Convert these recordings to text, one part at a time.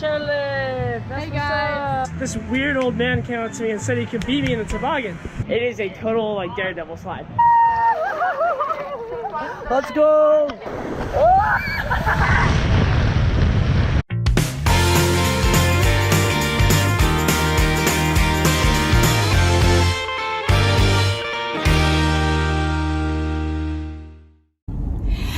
chairlift. Hey guys. This weird old man came up to me and said he could beat me in the toboggan. It is a total like daredevil slide. Let's go.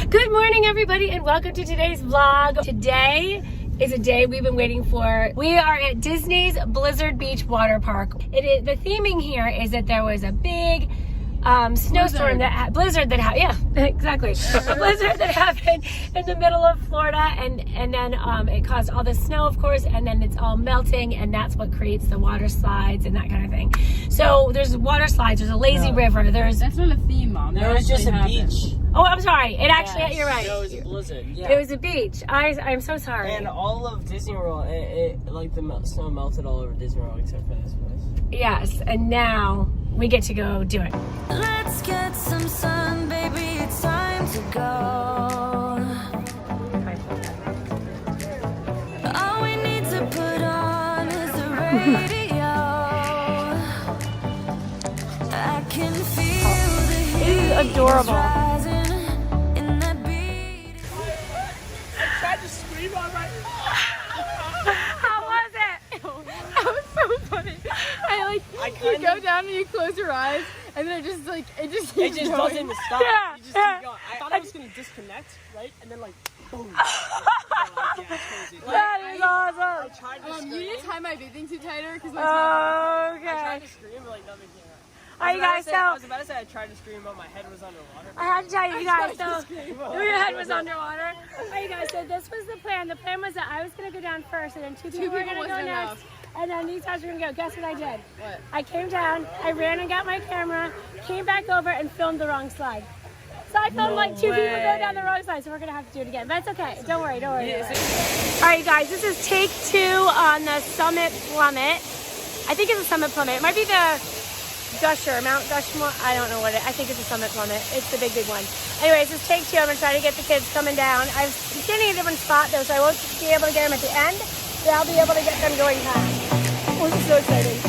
Good morning, everybody, and welcome to today's vlog. Today is a day we've been waiting for. We are at Disney's Blizzard Beach Water Park. The theming here is that there was a big snowstorm blizzard that happened in the middle of Florida, and then it caused all the snow, of course, and then it's all melting, and that's what creates the water slides and that kind of thing. So there's water slides, there's a lazy river, that's not a theme, Mom. There was just a beach. Oh, I'm sorry. It actually, you're right. No, it was a blizzard. Yeah. It was a beach. I'm so sorry. And all of Disney World, like the snow melted all over Disney World except for this place. Yes, and now we get to go do it. Let's get some sun, baby. It's time to go. All we need to put on is the radio. I can feel the heat. This is adorable. You go down and you close your eyes, and then it just doesn't stop. Yeah, you just keep going. I thought I was gonna disconnect, right? And then like, boom. That is awesome. I tried to scream. You need to tie my bathing suit tighter because my I Okay. tried to scream, but like nothing came out. Alright, you guys, I was about to say I tried to scream, but my head was underwater. I had to tell you guys, so your head was underwater. Alright, you guys, so this was the plan. The plan was that I was gonna go down first, and then two people were gonna go next. enough. And then these guys were gonna go. Guess what I did? What? I came down, I ran and got my camera, came back over and filmed the wrong slide. So I filmed like two people go down the wrong slide, so we're gonna have to do it again. But it's okay. Don't worry. Alright, you guys, this is take 2 on the Summit Plummet. I think it's a Summit Plummet. It might be the Mount Gushmore. I don't know what I think it's a Summit Plummet. It's the big one. Anyways, this is take 2. I'm gonna try to get the kids coming down. I'm standing in a different spot though, so I won't be able to get them at the end. But I'll be able to get them going past. Oh, this is so exciting.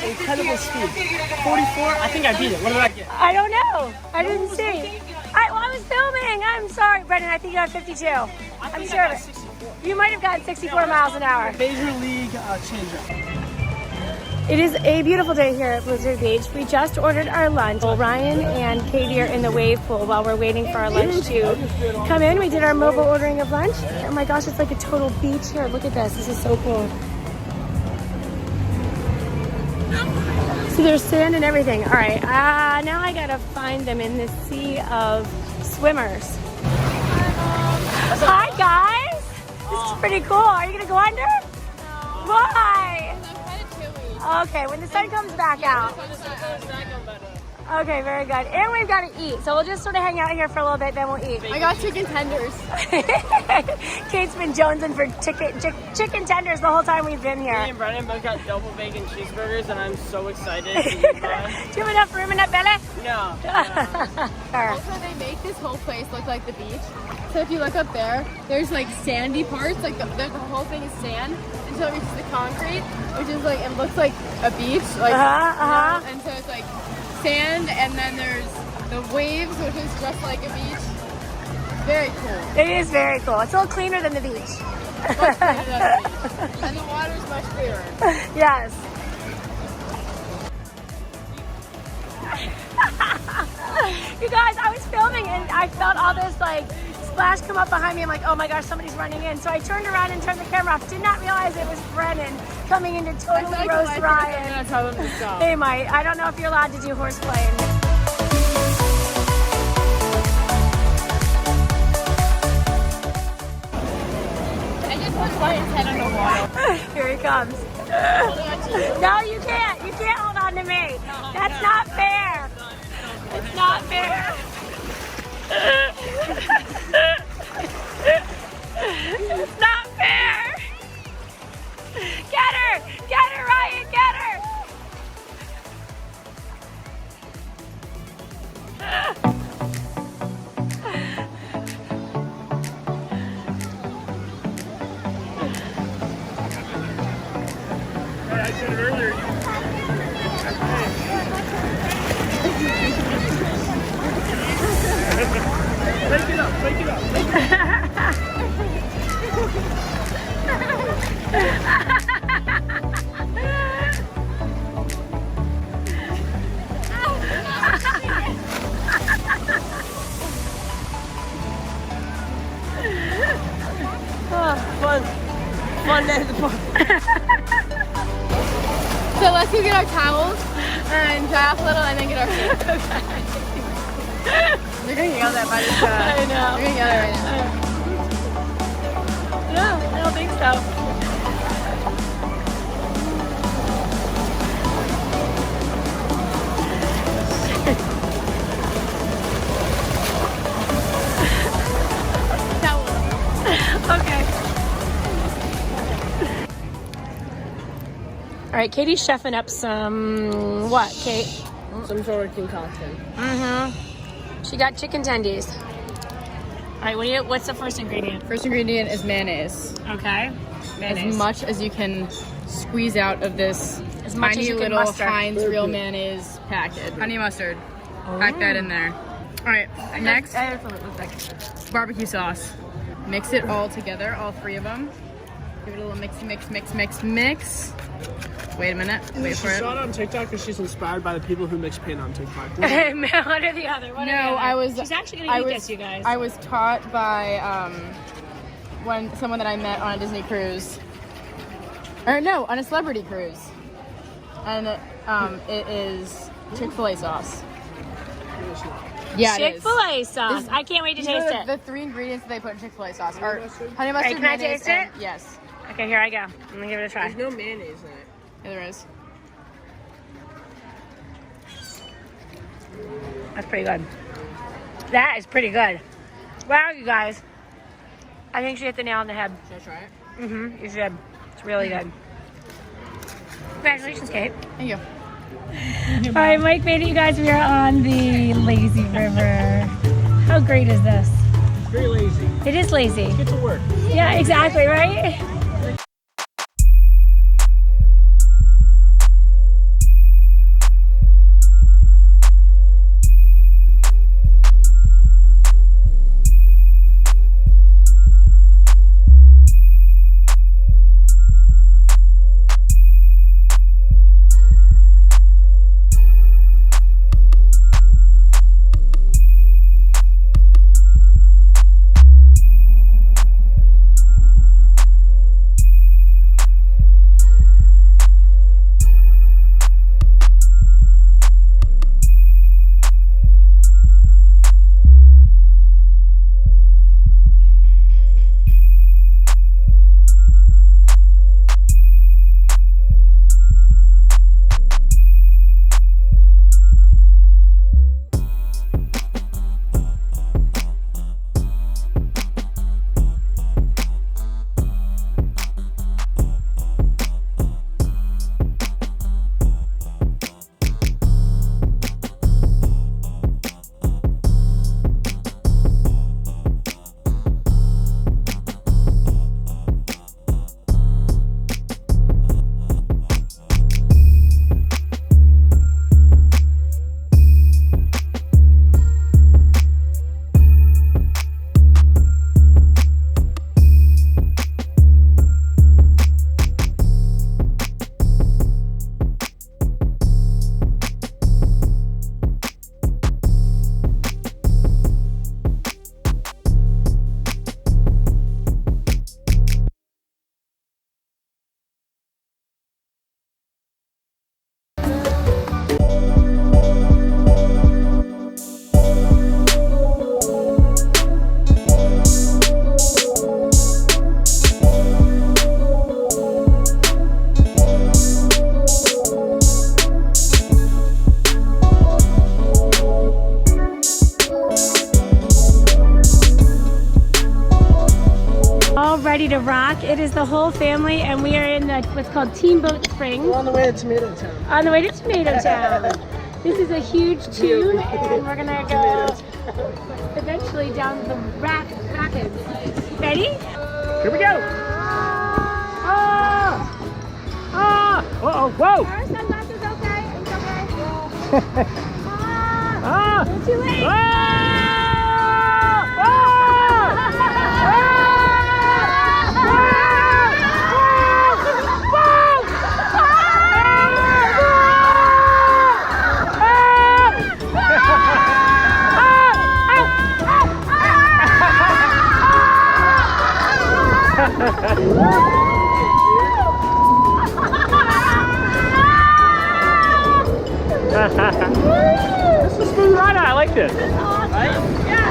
Incredible speed. 44. I think I beat it. What did I get? I don't know. I didn't see. I was filming. I'm sorry, Brendan. I think you got 52. I'm sure of it. 64. You might have gotten 64 miles an hour. Major league change-up. It is a beautiful day here at Blizzard Beach. We just ordered our lunch. Well, Ryan and Katie are in the wave pool while we're waiting for our lunch to come in. We did our mobile ordering of lunch. Oh my gosh, it's like a total beach here. Look at this. This is so cool. So there's sand and everything. All right, now I gotta find them in this sea of swimmers. Hi guys! This is pretty cool. Are you gonna go under? No. Why? I'm kind of chilly. Okay, when the sun comes back out. Okay, very good. And we've got to eat, so we'll just sort of hang out here for a little bit, then we'll eat. I got chicken tenders. Kate's been jonesing for chicken tenders the whole time we've been here. Me and Brennan both got double bacon cheeseburgers, and I'm so excited to eat mine. Do you have enough room in that belly? No. Also, they make this whole place look like the beach. So if you look up there, there's like sandy parts, like the whole thing is sand until it reaches the concrete, which is like, it looks like a beach. Like, and so it's like sand, and then there's the waves, which is just like a beach. Very cool. It is very cool. It's a little cleaner than the beach. Much cleaner than the beach. And the water's much clearer. Yes. You guys, I was filming and I felt all this like flash come up behind me. I'm like, oh my gosh, somebody's running in. So I turned around and turned the camera off. Did not realize it was Brennan coming in to totally roast Ryan. I'm gonna tell them to stop. They might. I don't know if you're allowed to do horseplay. I just put Ryan's head on the water. Here he comes. No, you can't. You can't hold on to me. That's not fair. It's not fair. It's not fair. Get her. Get her, Ryan. Get her. I said it earlier. Wake it up, wake it up, wake it Fun day at the park. So let's go get our towels and dry off a little and then get our food. They're gonna yell that by this I know. They're gonna yell that right now. No, I don't think so. Okay. All right, Katie's chefing up some, what, Kate? Some sort of concoction. Mm-hmm. She got chicken tendies. All right, what's the first ingredient? First ingredient is mayonnaise. Okay. As much as you can squeeze out of this As much tiny as you can little muster. Heinz real mayonnaise packet. Honey mustard. Pack that in there. All right, next, barbecue sauce. Mix it all together, all three of them. Give it a little mixy mix, mix, mix, mix. Wait a minute, wait for She it. saw it on TikTok because she's inspired by the people who mix paint on TikTok. One or the other. One or the No, other. I was. She's actually gonna eat this, you guys. I was taught by someone that I met on a Disney cruise, or no, on a celebrity cruise, and it is Chick-fil-A sauce. Yeah, it is. Chick-fil-A sauce. I can't wait to These are taste it. The three ingredients that they put in Chick-fil-A sauce are honey Right, mustard, can I mayonnaise, taste it? and- yes. Okay, here I go. I'm gonna give it a try. There's no mayonnaise in it. Yeah, there is. That's pretty good. That is pretty good. Wow, you guys. I think she hit the nail on the head. Should I try it? Mm-hmm. You should. It's really good. Congratulations, Kate. Thank you. All right, Mike made it, you guys. We are on the lazy river. How great is this? Very lazy. It is lazy. Get to work. Yeah, exactly, right? all ready to rock. It is the whole family, and we are in the what's called Teamboat Springs. We're on the way to Tomato Town. On the way to Tomato Town. This is a huge tube, and we're gonna go eventually down the rapids. Ready? Here we go. Uh-oh, whoa. Our sunglasses okay? It's okay. We're too late. This is a smooth ride. I like this. Right? Yeah.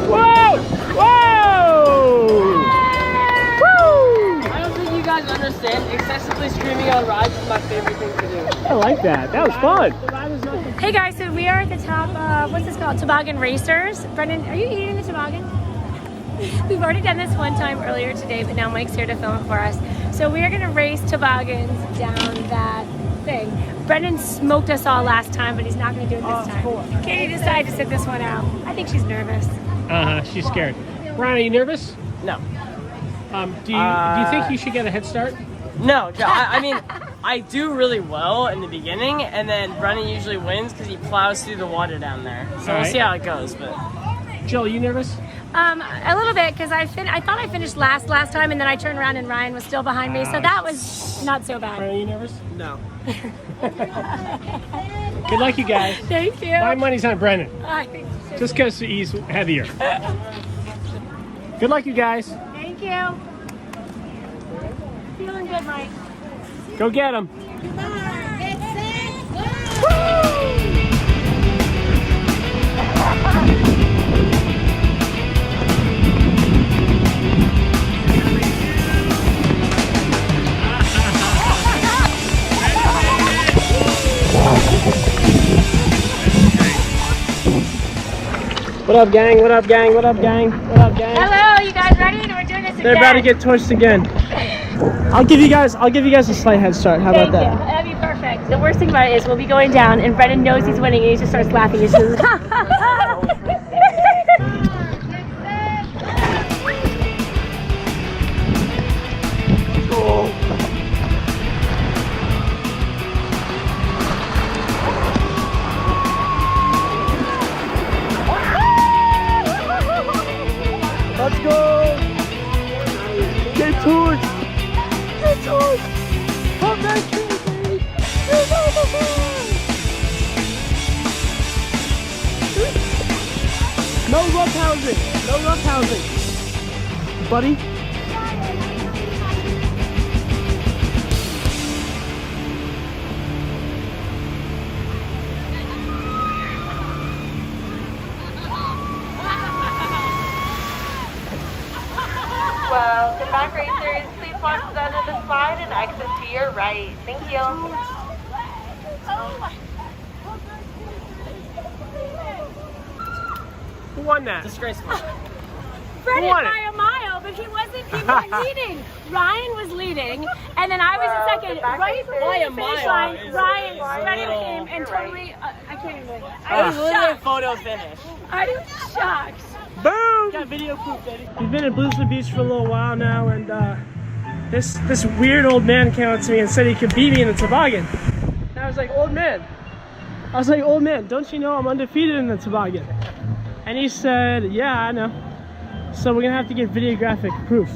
Whoa! I don't think you guys understand. Excessively screaming on rides is my favorite thing to do. I like that. That was fun. Hey guys, so we are at the top of, what's this called? Toboggan Racers. Brendan, are you eating the toboggan? We've already done this one time earlier today, but now Mike's here to film it for us. So we are gonna race toboggans down that thing. Brendan smoked us all last time, but he's not gonna do it this time. Katie decided to sit this one out. I think she's nervous. She's scared. Ryan, are you nervous? No. Do you think you should get a head start? No, I mean, I do really well in the beginning, and then Brennan usually wins because he plows through the water down there. So we'll see how it goes. But Jill, are you nervous? A little bit, because I thought I finished last time, and then I turned around and Ryan was still behind me, so that was not so bad. Ryan, are you nervous? no. Good luck, you guys. Thank you. My money's on Brennan. I think you should. Just because he's heavier. Good luck, you guys. Thank you. Feeling good, Mike. Go get him. What up, gang? What up, gang? What up, gang? What up, gang? Hello, you guys ready? We're doing this again. They're about to get torched again. I'll give you guys a slight head start. How about that? Thank you. That'd be perfect. The worst thing about it is we'll be going down, and Brendan knows he's winning, and he just starts laughing. He's just Let's go! Get torched! Get torched! Come back to me, baby! No rough housing! No rough housing! Buddy? Welcome back, racers. Please walk to the end of the slide and exit to your right. Thank you. Who won that? Disgraceful. Brendan won it? by a mile, but he wasn't leading. Ryan was leading, and then I was in second. Right By a before the finish mile. line, Brendan came and totally, I can't even. It was I'm literally a shocked. photo finish. I'm shocked. Boom! Got video proof, Daddy. We've been at Bluesville Beach for a little while now, and this weird old man came up to me and said he could beat me in the toboggan. And I was like, old man, don't you know I'm undefeated in the toboggan? And he said, yeah, I know. So we're gonna have to get videographic proof.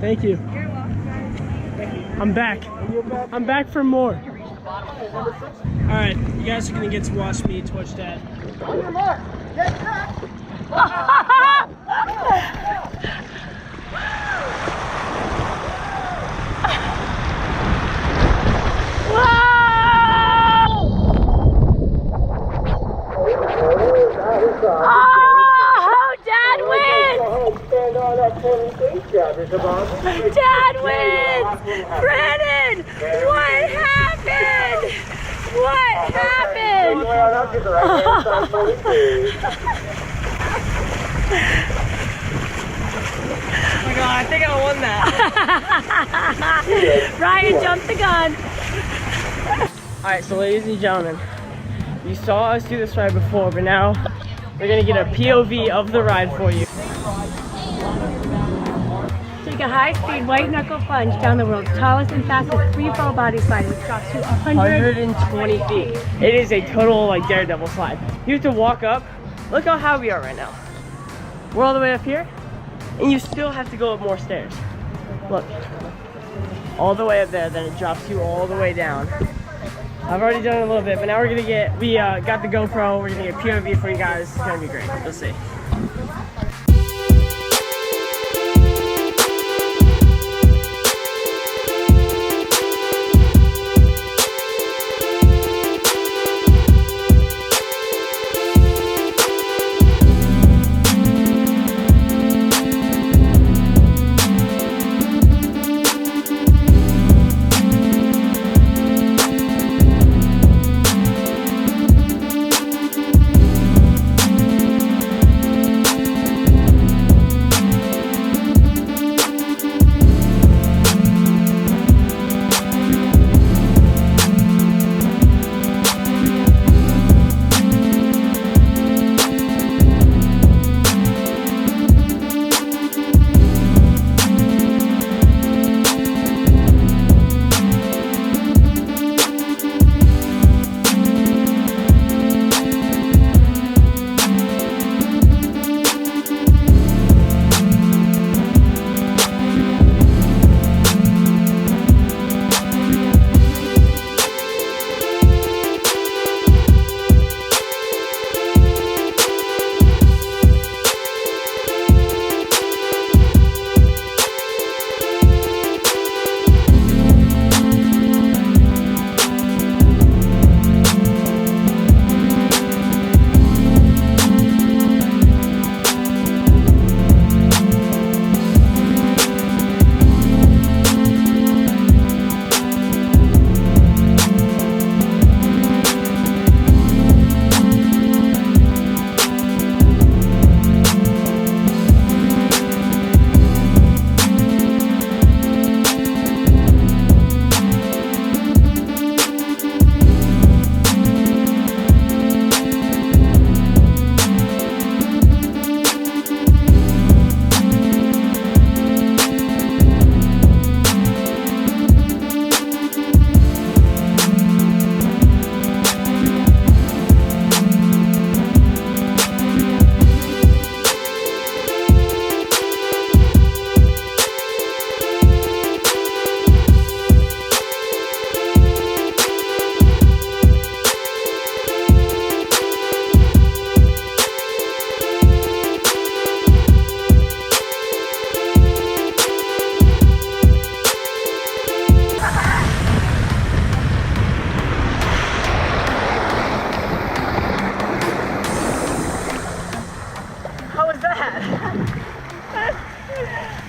Thank you. You're welcome. I'm back. I'm back for more. All right, you guys are gonna get to watch me torch Dad. On your mark, get set. Oh! Dad wins! Brandon! What happened? What happened? Oh my god, I think I won that. Ryan jumped the gun. Alright, so ladies and gentlemen, you saw us do this ride before, but now we're gonna get a POV of the ride for you. Take a high-speed white knuckle plunge down the world's tallest and fastest free-fall body slide, which drops you 120 feet. It is a total like daredevil slide. You have to walk up. Look how high we are right now. We're all the way up here, and you still have to go up more stairs. Look, all the way up there, then it drops you all the way down. I've already done it a little bit, but now we're gonna get, we got the GoPro, we're gonna get POV for you guys. It's gonna be great. Let's see.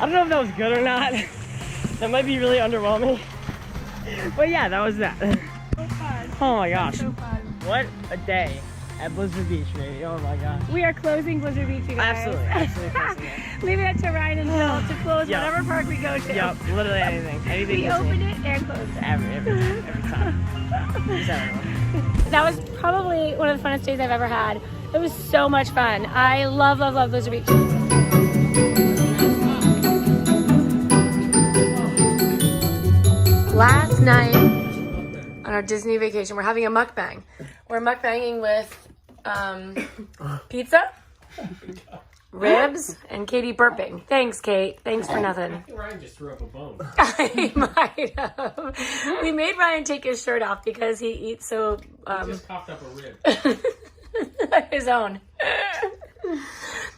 I don't know if that was good or not. That might be really underwhelming. But yeah, that was that. So fun. Oh my gosh. So fun. What a day at Blizzard Beach, baby. Oh my gosh. We are closing Blizzard Beach, you guys. Absolutely closing it. Leaving it to Ryan and Phil to close Yep. whatever park we go to. Yep, literally anything. Anything We Disney. opened it and closed it. Every time. Just everyone. That was probably one of the funnest days I've ever had. It was so much fun. I love Blizzard Beach. Last night on our Disney vacation, we're having a mukbang. We're mukbanging with pizza, ribs, and Katie burping. Thanks, Kate. Thanks for nothing. I think Ryan just threw up a bone. I might have. We made Ryan take his shirt off because he eats so... He just coughed up a rib. his own.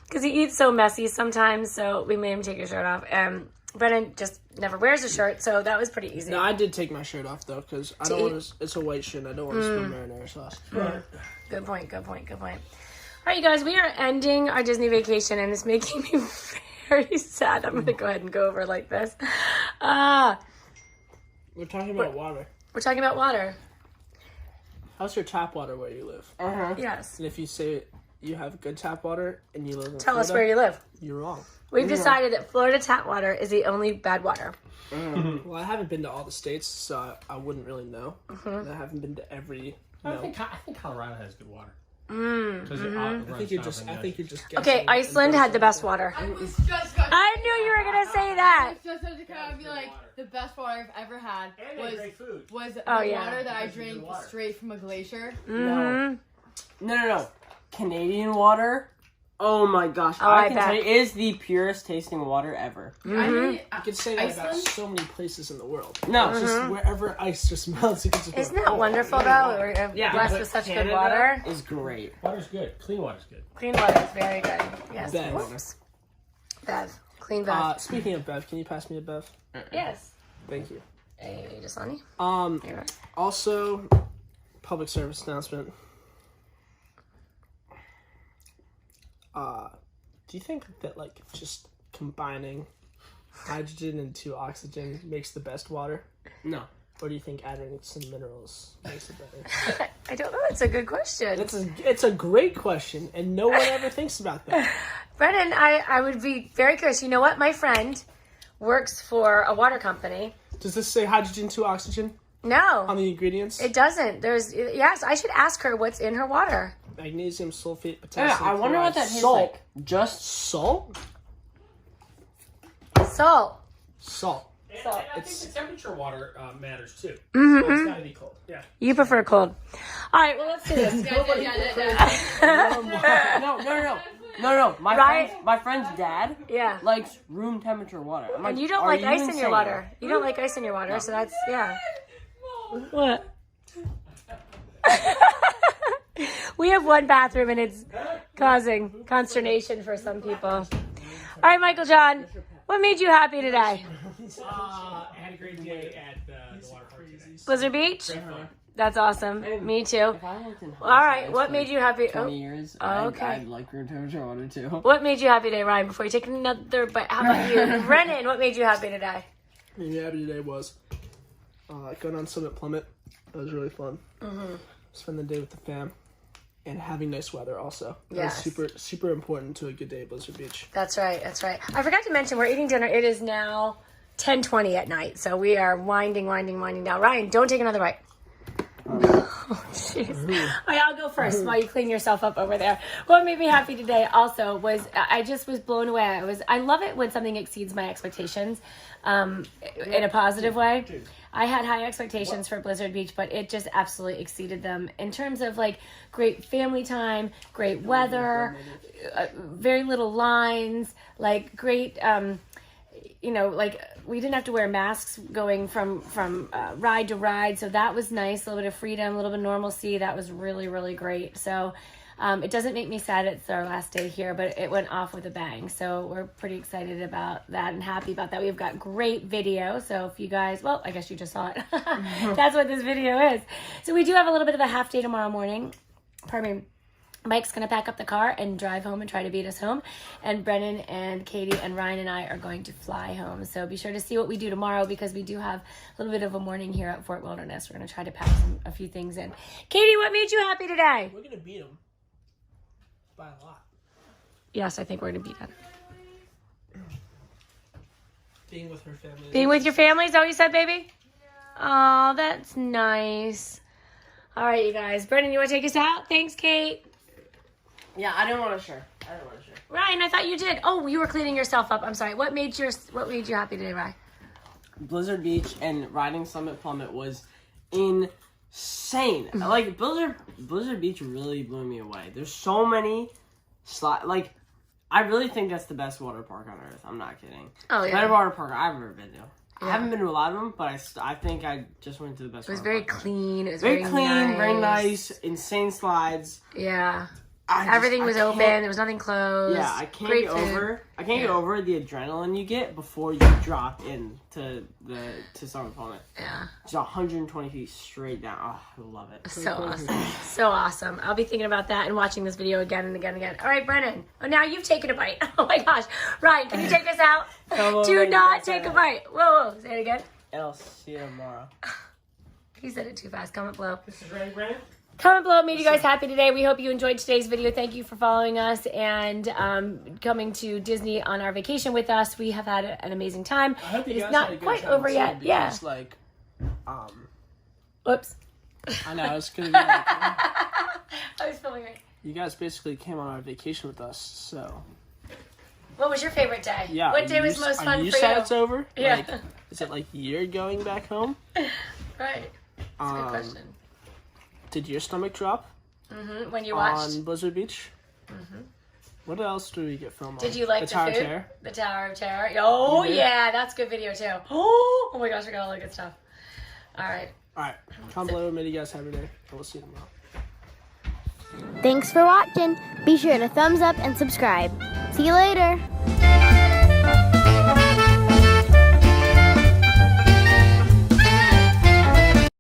Because he eats so messy sometimes, so we made him take his shirt off. Brennan just never wears a shirt, so that was pretty easy. No, I did take my shirt off though, because I don't want to. It's a white shirt. I don't want to spill marinara sauce. Good point. All right, you guys, we are ending our Disney vacation, and it's making me very sad. I'm gonna go ahead and go over like this. We're talking about water. We're talking about water. How's your tap water where you live? Yes. And if you say you have good tap water and you live in Tell Florida, us where you live. you're wrong. We've decided that Florida tap water is the only bad water. Well, I haven't been to all the states, so I wouldn't really know. And I haven't been to every. I think Colorado has good water. I think you're just guessing. Okay, Iceland had the best water. I was just gonna I knew you were gonna say that. just to kind of be like, the best water I've ever had was the Oh, yeah. water that I drank straight from a glacier. No. Canadian water. Oh my gosh! Oh, I I can bet. tell you, it is the purest tasting water ever. I mean, I could say that about Iceland? so many places in the world. No, It's just wherever ice just melts, you can just. Isn't go, that "Oh, wonderful yeah." though? We're Yeah, blessed but with such good Canada water. is great. Water's good. Clean water's good. Clean water is very good. Yes. Bev. Whoops. Bev. Clean Bev. Speaking of Bev, can you pass me a Bev? Yes. Thank you. Hey, Dasani. Here. Also, public service announcement. Do you think that like just combining hydrogen and 2 oxygen makes the best water? No. Or do you think adding some minerals makes it better? I don't know. It's a good question. It's a great question, and no one ever thinks about that. Brennan, I would be very curious. You know what? My friend works for a water company. Does this say hydrogen 2 oxygen on No, the ingredients? it doesn't. Yes, I should ask her what's in her water. Magnesium, sulfate, Yeah, potassium. I wonder what that chloride, tastes salt. like. Just Salt? Salt. Salt. Salt. I think the temperature water matters too. Mm-hmm. It's gotta be cold. Yeah. You prefer cold. All right, well, let's do this. no. Right? My friend's dad Yeah. likes room temperature water. I'm like, And you don't are like you ice in your insane? water. You don't like ice in your water, so that's, yeah. What? We have one bathroom and it's causing consternation for some people. All right, Michael John, what made you happy today? I had a great day at the water park today. Blizzard Beach? That's awesome. Me too. If I lived in All right, Halifax what for made you happy? 20 years. okay. I'd like room temperature water too. What made you happy today, Ryan? Before you take another bite, how about you? Brennan, what made you happy today? Maybe happy today was going on Summit Plummet. That was really fun. Spend the day with the fam. And having nice weather also. Yes. That's super important to a good day at Blizzard Beach. That's right. That's right. I forgot to mention we're eating dinner. It is now 10:20 at night, so we are winding down. Ryan, don't take another bite. Oh, jeez. All right, I'll go first while you clean yourself up over there. What made me happy today also was I just was blown away. I love it when something exceeds my expectations in a positive way. I had high expectations for Blizzard Beach, but it just absolutely exceeded them in terms of like great family time, great weather, very little lines, like great, like we didn't have to wear masks going from ride to ride. So that was nice. A little bit of freedom, a little bit of normalcy. That was really, really great. So it doesn't make me sad it's our last day here, but it went off with a bang. So we're pretty excited about that and happy about that. We've got great video. So if you guys, well, I guess you just saw it. That's what this video is. So we do have a little bit of a half day tomorrow morning. Pardon me. Mike's going to pack up the car and drive home and try to beat us home. And Brennan and Katie and Ryan and I are going to fly home. So be sure to see what we do tomorrow because we do have a little bit of a morning here at Fort Wilderness. We're going to try to pack a few things in. Katie, what made you happy today? We're going to beat them by a lot. Yes, I think we're going to beat them. Being with her family. Being with your family, is that what you said, baby? Oh, that's nice. All right, you guys. Brennan, you want to take us out? Thanks, Kate. Yeah, I didn't want to share. Ryan, I thought you did. Oh, you were cleaning yourself up. I'm sorry. What made you happy today, Ryan? Blizzard Beach and riding Summit Plummet was insane. Like Blizzard Beach really blew me away. There's so many like I really think that's the best water park on earth. I'm not kidding. Oh yeah. Better water park I've ever been to. Yeah. I haven't been to a lot of them, but I think I just went to the best. It was water very park. clean. It was Very clean, nice. very nice, insane slides. Yeah. Everything was open. There was nothing closed. Yeah, I can't Great get food. over. I can't get over the adrenaline you get before you drop into to Summit Plummet. Yeah. It's 120 feet straight down. Oh, I love it. So awesome. So awesome. I'll be thinking about that and watching this video again and again and again. All right, Brennan. Oh, now you've taken a bite. Oh my gosh. Ryan, can you take us out? Do not take a bite. Whoa, whoa. Say it again. And I'll see you tomorrow. He said it too fast. Comment below. This is ready, Brennan? Comment below. Made you guys happy today. We hope you enjoyed today's video. Thank you for following us and coming to Disney on our vacation with us. We have had an amazing time. I hope you It's guys not had a good quite time over too, yet. Yeah. because, like, Oops. I know, it's gonna be like, I was filming right. you guys basically came on our vacation with us, so. What was your favorite day? Yeah. What day was most fun for you? sad it's over? Yeah. Like, is it like you're going back home? Right. That's a good question. Did your stomach drop When you watched. on Blizzard Beach? What else do we get filmed on? Did you like the Tower of food? Terror? The Tower of Terror. Oh, yeah. That's good video, too. Oh my gosh, I got all the good stuff. All right. Alright, comment below, made you guys happy day, and we'll see you tomorrow. Thanks for watching. Be sure to thumbs up and subscribe. See you later.